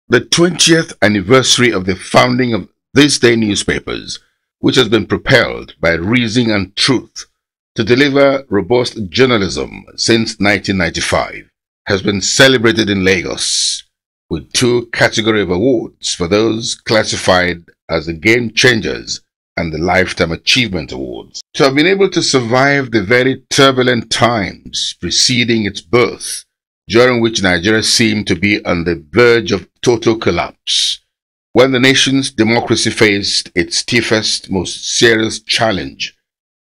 The 20th anniversary of the founding of Thisday newspapers, which has been propelled by reason and truth to deliver robust journalism since 1995, has been celebrated in Lagos with 2 category of awards for those classified as the Game Changers and the Lifetime Achievement Awards. To have been able to survive the very turbulent times preceding its birth, during which Nigeria seemed to be on the verge of total collapse, when the nation's democracy faced its stiffest, most serious challenge,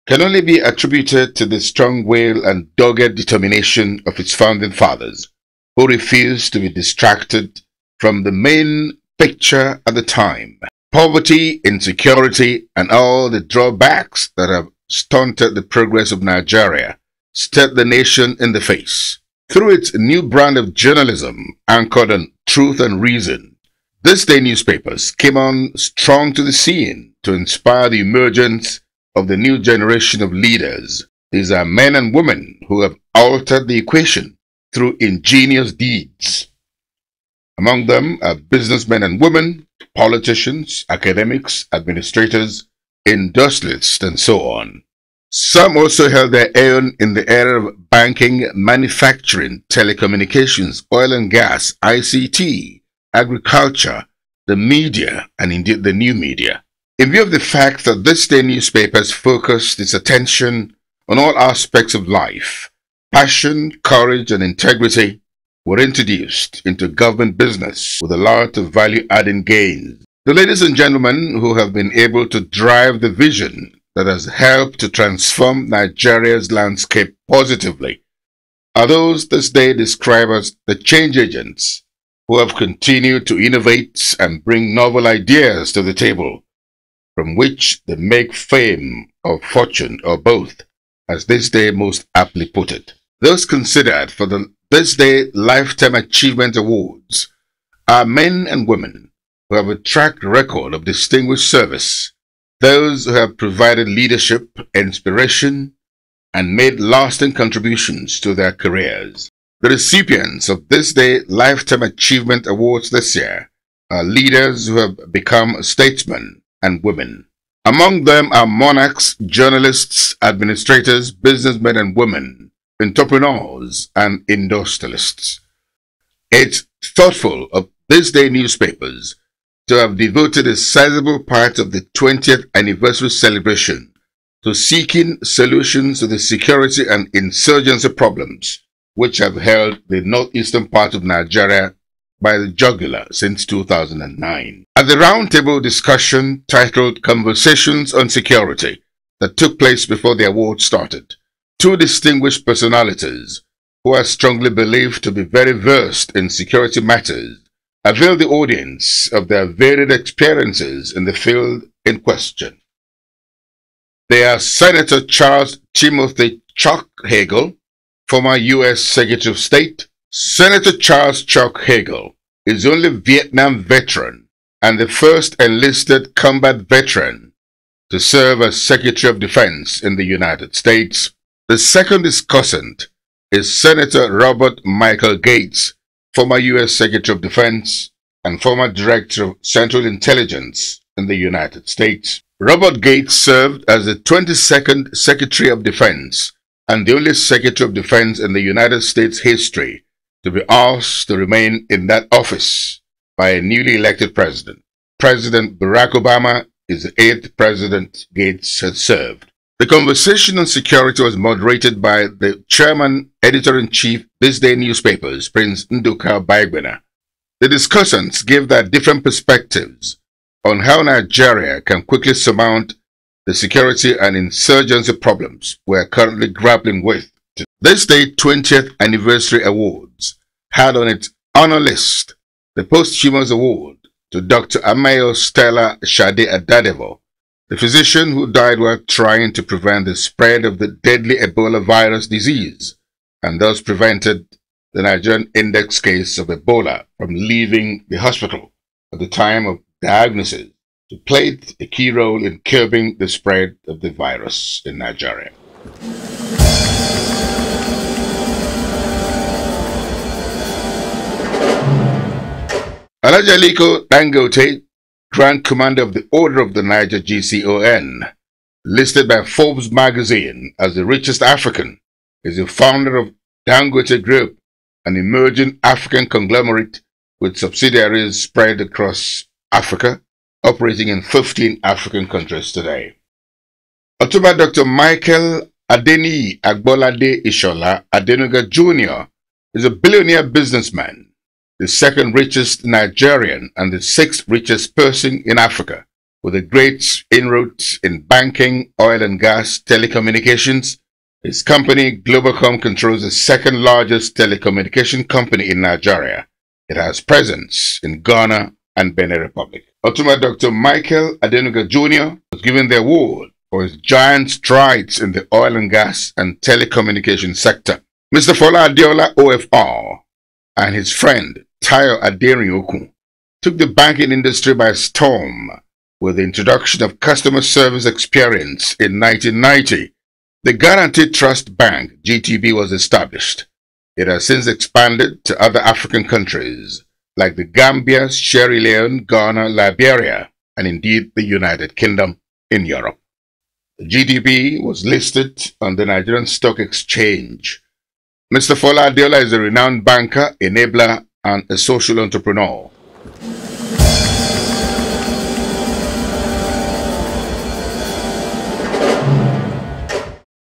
can only be attributed to the strong will and dogged determination of its founding fathers, who refused to be distracted from the main picture at the time. Poverty, insecurity, and all the drawbacks that have stunted the progress of Nigeria stared the nation in the face. Through its new brand of journalism anchored on truth and reason, Thisday newspapers came on strong to the scene to inspire the emergence of the new generation of leaders. These are men and women who have altered the equation through ingenious deeds. Among them are businessmen and women, politicians, academics, administrators, industrialists, and so on. Some also held their own in the area of banking, manufacturing, telecommunications, oil and gas, ICT, agriculture, the media, and indeed the new media. In view of the fact that Thisday newspapers focused its attention on all aspects of life, passion, courage, and integrity were introduced into government business with a lot of value-adding gains. The ladies and gentlemen who have been able to drive the vision that has helped to transform Nigeria's landscape positively are those Thisday describe as the change agents who have continued to innovate and bring novel ideas to the table, from which they make fame or fortune or both, as Thisday most aptly put it. Those considered for the Thisday Lifetime Achievement Awards are men and women who have a track record of distinguished service, those who have provided leadership, inspiration, and made lasting contributions to their careers. The recipients of Thisday Lifetime Achievement Awards this year are leaders who have become statesmen and women. Among them are monarchs, journalists, administrators, businessmen and women, entrepreneurs, and industrialists. It's thoughtful of Thisday newspapers to have devoted a sizable part of the 20th anniversary celebration to seeking solutions to the security and insurgency problems which have held the northeastern part of Nigeria by the jugular since 2009. At the roundtable discussion titled Conversations on Security that took place before the award started, 2 distinguished personalities who are strongly believed to be very versed in security matters availed the audience of their varied experiences in the field in question. They are Senator Charles Timothy Chuck Hagel, former U.S. Secretary of State. Senator Charles Chuck Hagel is the only Vietnam veteran and the first enlisted combat veteran to serve as Secretary of Defense in the United States. The second discussant is Senator Robert Michael Gates, former U.S. Secretary of Defense and former Director of Central Intelligence in the United States. Robert Gates served as the 22nd Secretary of Defense and the only Secretary of Defense in the United States history to be asked to remain in that office by a newly elected president. President Barack Obama is the 8th president Gates has served. The conversation on security was moderated by the Chairman, Editor-in-Chief, Thisday newspapers, Prince Nduka Baigbena. The discussants gave their different perspectives on how Nigeria can quickly surmount the security and insurgency problems we are currently grappling with. Thisday 20th Anniversary Awards had on its honor list the posthumous award to Dr. Amayo Stella Shade Adadevo, the physician who died while trying to prevent the spread of the deadly Ebola virus disease and thus prevented the Nigerian index case of Ebola from leaving the hospital at the time of diagnosis, who played a key role in curbing the spread of the virus in Nigeria. Alhaji Alhaji Aliko Dangote, Grand Commander of the Order of the Niger GCON, listed by Forbes magazine as the richest African, is the founder of Dangote Group, an emerging African conglomerate with subsidiaries spread across Africa, operating in 15 African countries today. Otumba Dr. Michael Adeniyi Agbolade Ishola Adenuga Jr. is a billionaire businessman, the second richest Nigerian and the sixth richest person in Africa, with a great inroads in banking, oil and gas, telecommunications. His company, Globalcom, controls the second largest telecommunication company in Nigeria. It has presence in Ghana and Benin Republic. Otumba Dr. Michael Adenuga Jr. was given the award for his giant strides in the oil and gas and telecommunication sector. Mr. Fola Adeola OFR and his friend Tayo Aderinokun took the banking industry by storm with the introduction of customer service experience in 1990. The Guaranteed Trust Bank, GTB, was established. It has since expanded to other African countries like the Gambia, Sierra Leone, Ghana, Liberia, and indeed the United Kingdom in Europe. The GTB was listed on the Nigerian Stock Exchange. Mr. Fola Adeola is a renowned banker, enabler, and a social entrepreneur.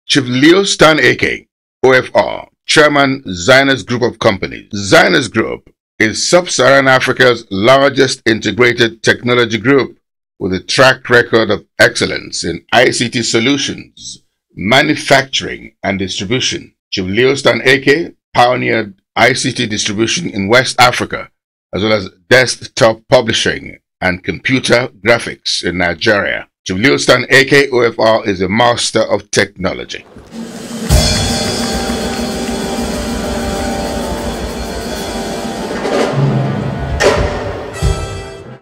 Chief Leo Stan Eke, OFR, Chairman, Zionist Group of Companies. Zionist Group is Sub-Saharan Africa's largest integrated technology group with a track record of excellence in ICT solutions, manufacturing, and distribution. Chief Leo Stan Eke pioneered ICT distribution in West Africa, as well as desktop publishing and computer graphics in Nigeria. Chief Leo Stan Eke, OFR, is a master of technology.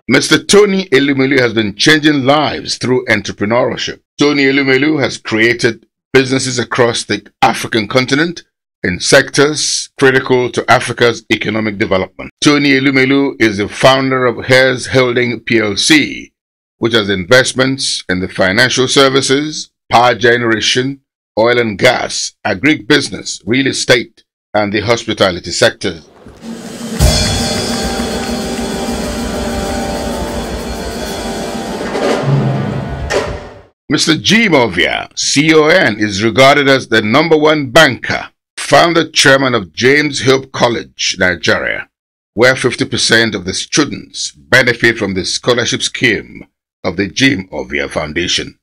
Mr. Tony Elumelu has been changing lives through entrepreneurship. Tony Elumelu has created businesses across the African continent in sectors critical to Africa's economic development. Tony Elumelu is the founder of Hares Holding PLC, which has investments in the financial services, power generation, oil and gas, agribusiness, real estate, and the hospitality sectors. Mr. G. Movia, CON, is regarded as the #1 banker, founder chairman of James Hope College, Nigeria, where 50% of the students benefit from the scholarship scheme of the G. Movia Foundation.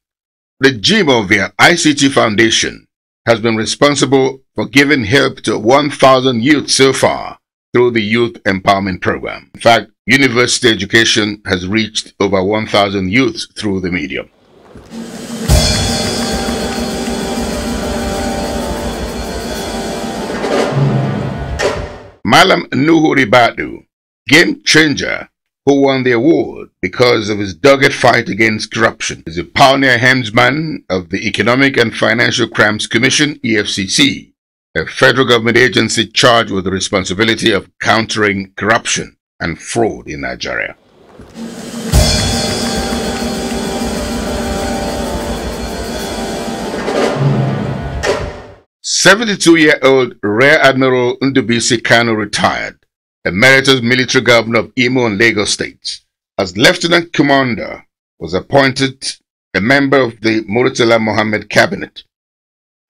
The G. Movia ICT Foundation has been responsible for giving help to 1,000 youth so far through the Youth Empowerment Program. In fact, university education has reached over 1,000 youths through the medium. Malam Nuhu Ribadu, game changer, who won the award because of his dogged fight against corruption, is a pioneer helmsman of the Economic and Financial Crimes Commission, EFCC, a federal government agency charged with the responsibility of countering corruption and fraud in Nigeria. "72-year-old Rear Admiral Ndubisi Kanu retired, Emeritus Military Governor of Imo and Lagos States. As Lieutenant Commander, was appointed a member of the Murtala Mohammed cabinet.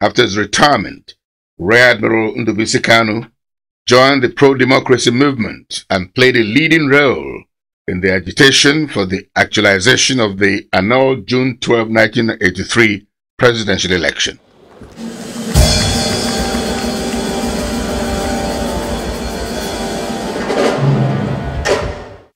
After his retirement, Rear Admiral Ndubisi Kanu joined the pro-democracy movement and played a leading role in the agitation for the actualization of the annulled June 12, 1983 presidential election.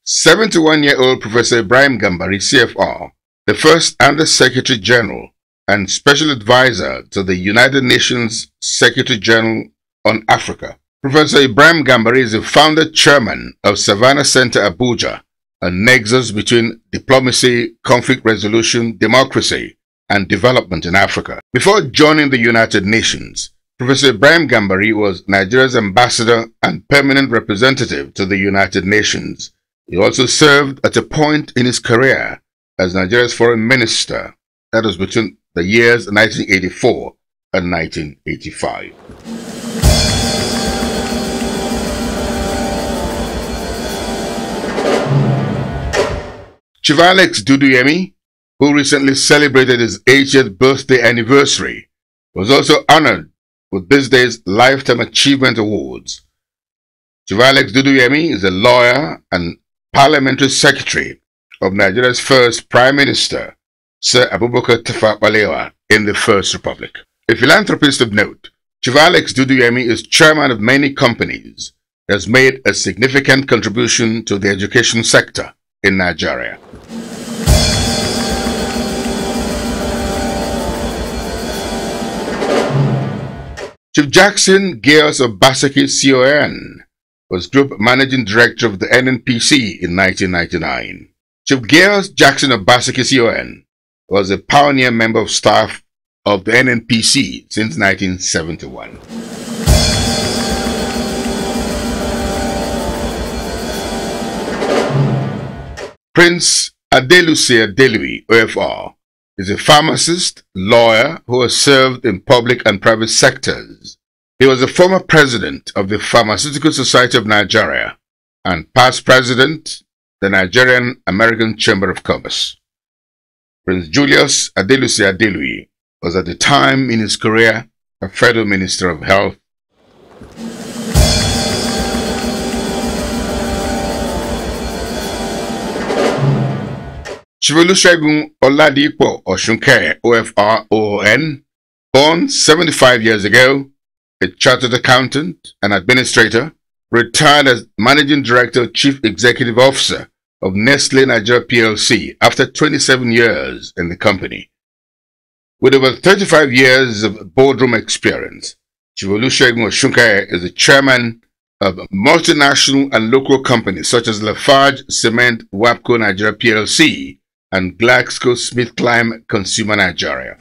"71-year-old Professor Ibrahim Gambari, CFR, the first Under-Secretary General and Special Advisor to the United Nations Secretary General on Africa. Professor Ibrahim Gambari is the founder chairman of Savannah Center Abuja, a nexus between diplomacy, conflict resolution, democracy, and development in Africa. Before joining the United Nations, Professor Ibrahim Gambari was Nigeria's ambassador and permanent representative to the United Nations He also served at a point in his career as Nigeria's foreign minister. That was between the years 1984 and 1985. Chief Alex Duduyemi, who recently celebrated his 80th birthday anniversary, was also honored with this day's Lifetime Achievement Awards. Chief Alex Duduyemi is a lawyer and parliamentary secretary of Nigeria's first Prime Minister, Sir Abubakar Tafawa Balewa, in the First Republic. A philanthropist of note, Chief Alex Duduyemi is chairman of many companies that has made a significant contribution to the education sector in Nigeria. Chief Jackson Gears Obaseki CON was Group Managing Director of the NNPC in 1999. Chief Gears Jackson Obaseki CON was a pioneer member of staff of the NNPC since 1971. Prince Adelusi Adelui, OFR, is a pharmacist, lawyer who has served in public and private sectors. He was the former president of the Pharmaceutical Society of Nigeria and past president, the Nigerian American Chamber of Commerce. Prince Julius Adelusi Adelui was at the time in his career a Federal Minister of Health. Chief Olusegun Oladipo Osunke, OFR OON, born 75 years ago, a chartered accountant and administrator, retired as Managing Director, Chief Executive Officer of Nestle Nigeria PLC after 27 years in the company. With over 35 years of boardroom experience, Chief Olusegun Osunke is the chairman of multinational and local companies such as Lafarge Cement Wapco Nigeria PLC and GlaxoSmithKline Consumer Nigeria.